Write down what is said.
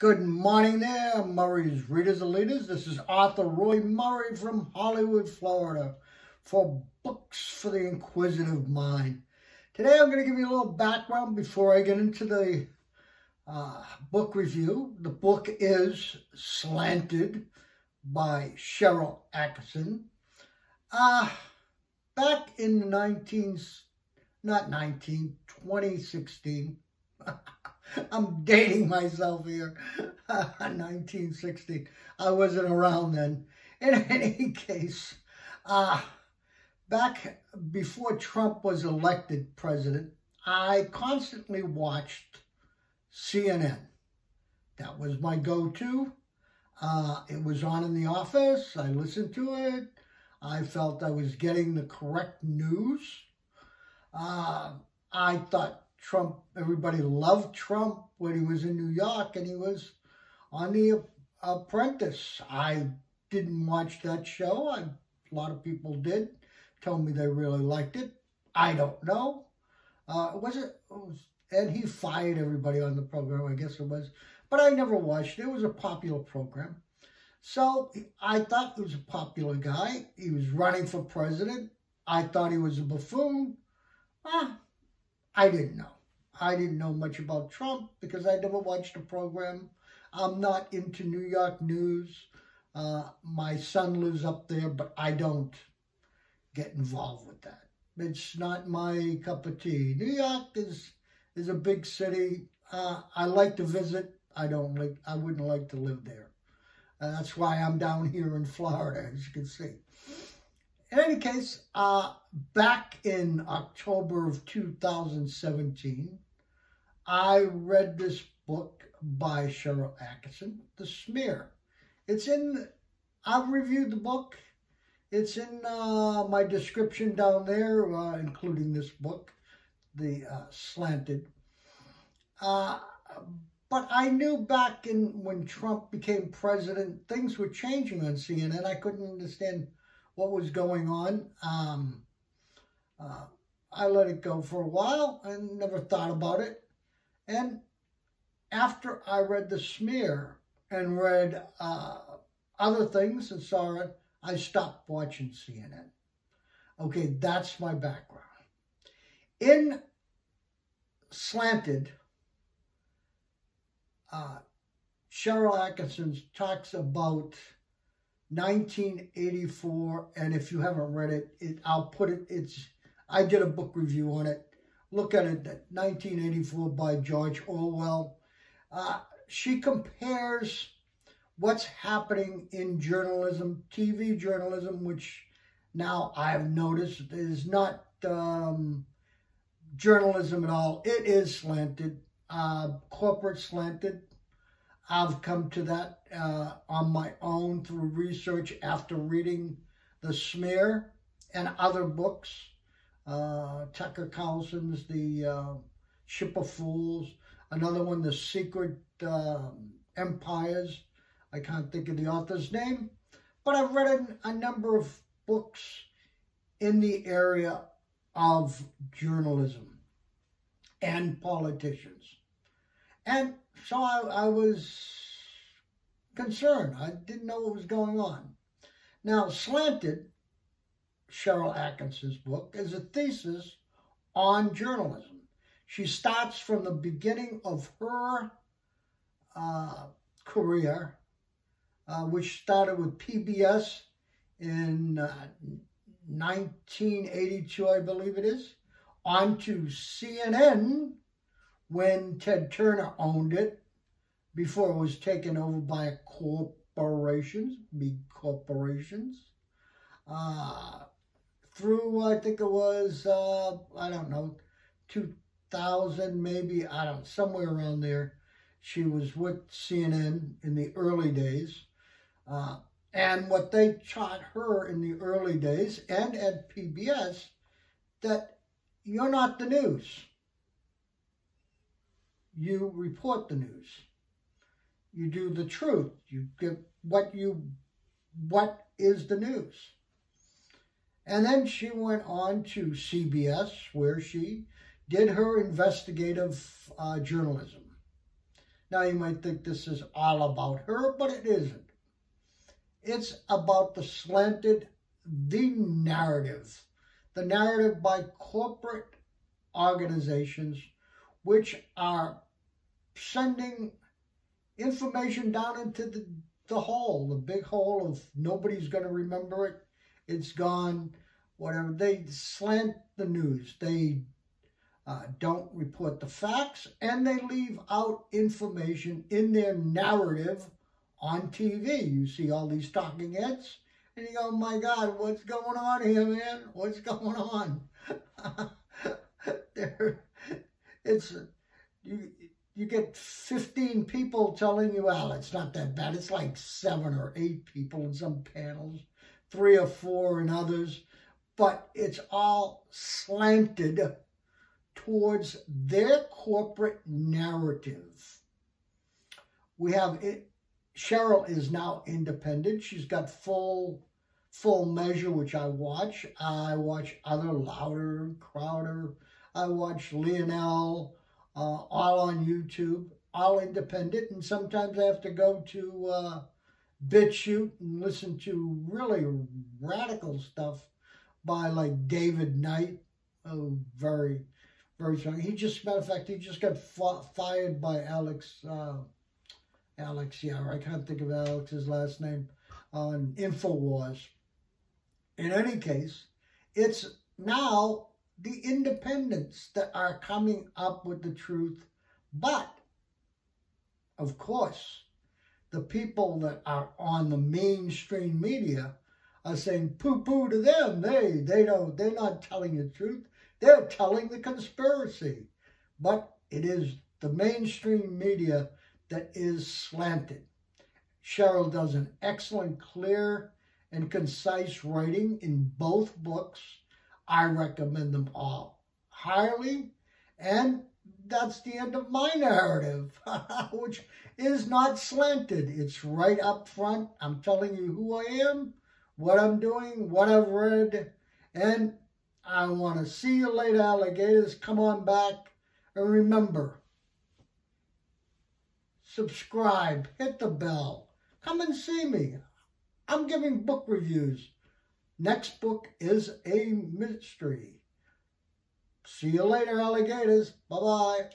Good morning there, Murray's Readers and Leaders. This is Arthur Roy Murray from Hollywood, Florida, for Books for the Inquisitive Mind. Today I'm going to give you a little background before I get into the book review. The book is Slanted by Sharyl Attkisson. Back in 2016, I'm dating myself here, 1916. I wasn't around then. In any case, back before Trump was elected president, I constantly watched CNN. That was my go-to. It was on in the office. I listened to it. I felt I was getting the correct news. I thought Trump, everybody loved Trump when he was in New York and he was on The Apprentice. I didn't watch that show. A lot of people did. Told me they really liked it. I don't know. And he fired everybody on the program, I guess it was. But I never watched it. It was a popular program. So I thought he was a popular guy. He was running for president. I thought he was a buffoon. I didn't know. I didn't know much about Trump because I never watched the program. I'm not into New York news. My son lives up there, but I don't get involved with that. It's not my cup of tea. New York is a big city. I like to visit. I wouldn't like to live there. That's why I'm down here in Florida, as you can see. In any case, back in October of 2017, I read this book by Sharyl Attkisson, The Smear. I've reviewed the book. It's in my description down there, including this book, the Slanted. But I knew back when Trump became president, things were changing on CNN. I couldn't understand what was going on. I let it go for a while and never thought about it. And after I read The Smear and read other things and saw it, I stopped watching CNN. Okay, that's my background. In Slanted, Sharyl Attkisson talks about 1984, and if you haven't read it, I did a book review on it. Look at it, 1984 by George Orwell. She compares what's happening in journalism, TV journalism, which now I've noticed is not journalism at all. It is slanted, corporate slanted. I've come to that on my own through research after reading The Smear and other books. Tucker Carlson's The Ship of Fools. Another one, The Secret Empires. I can't think of the author's name. But I've read a number of books in the area of journalism and politicians. And so I was concerned. I didn't know what was going on. Now, Slanted, Sharyl Attkisson's book, is a thesis on journalism. She starts from the beginning of her career, which started with PBS in 1982, I believe it is, onto CNN when Ted Turner owned it, before it was taken over by corporations, big corporations. Through, I think it was, I don't know, 2000 maybe, I don't know, somewhere around there. She was with CNN in the early days. And what they taught her in the early days and at PBS, that you're not the news. You report the news. You do the truth. You give what is the news. And then she went on to CBS, where she did her investigative journalism. Now you might think this is all about her, but it isn't. It's about the narrative by corporate organizations which are sending information down into the hole, the big hole of nobody's going to remember it, it's gone, whatever. They slant the news. They don't report the facts, and they leave out information in their narrative on TV. You see all these talking heads, and you go, my God, what's going on here, man? What's going on? You get 15 people telling you, well, it's not that bad. It's like 7 or 8 people in some panels, 3 or 4 in others, but it's all slanted towards their corporate narrative. We have it. Cheryl is now independent. She's got full measure, which I watch. I watch other Louder, Crowder. I watch Leonel, all on YouTube, all independent. And sometimes I have to go to BitChute and listen to really radical stuff by like David Knight. Oh, very, very strong. He just, matter of fact, he just got fired by Alex, yeah, I can't think of Alex's last name, on InfoWars. In any case, it's now the independents that are coming up with the truth. But, of course, the people that are on the mainstream media are saying poo-poo to them. They're not telling the truth. They're telling the conspiracy. But it is the mainstream media that is slanted. Cheryl does an excellent, clear, and concise writing in both books. I recommend them all highly. And that's the end of my narrative, which is not slanted. It's right up front. I'm telling you who I am, what I'm doing, what I've read, and I want to see you later, alligators. Come on back. And remember, subscribe, hit the bell, come and see me. I'm giving book reviews. Next book is a mystery. See you later, alligators. Bye-bye.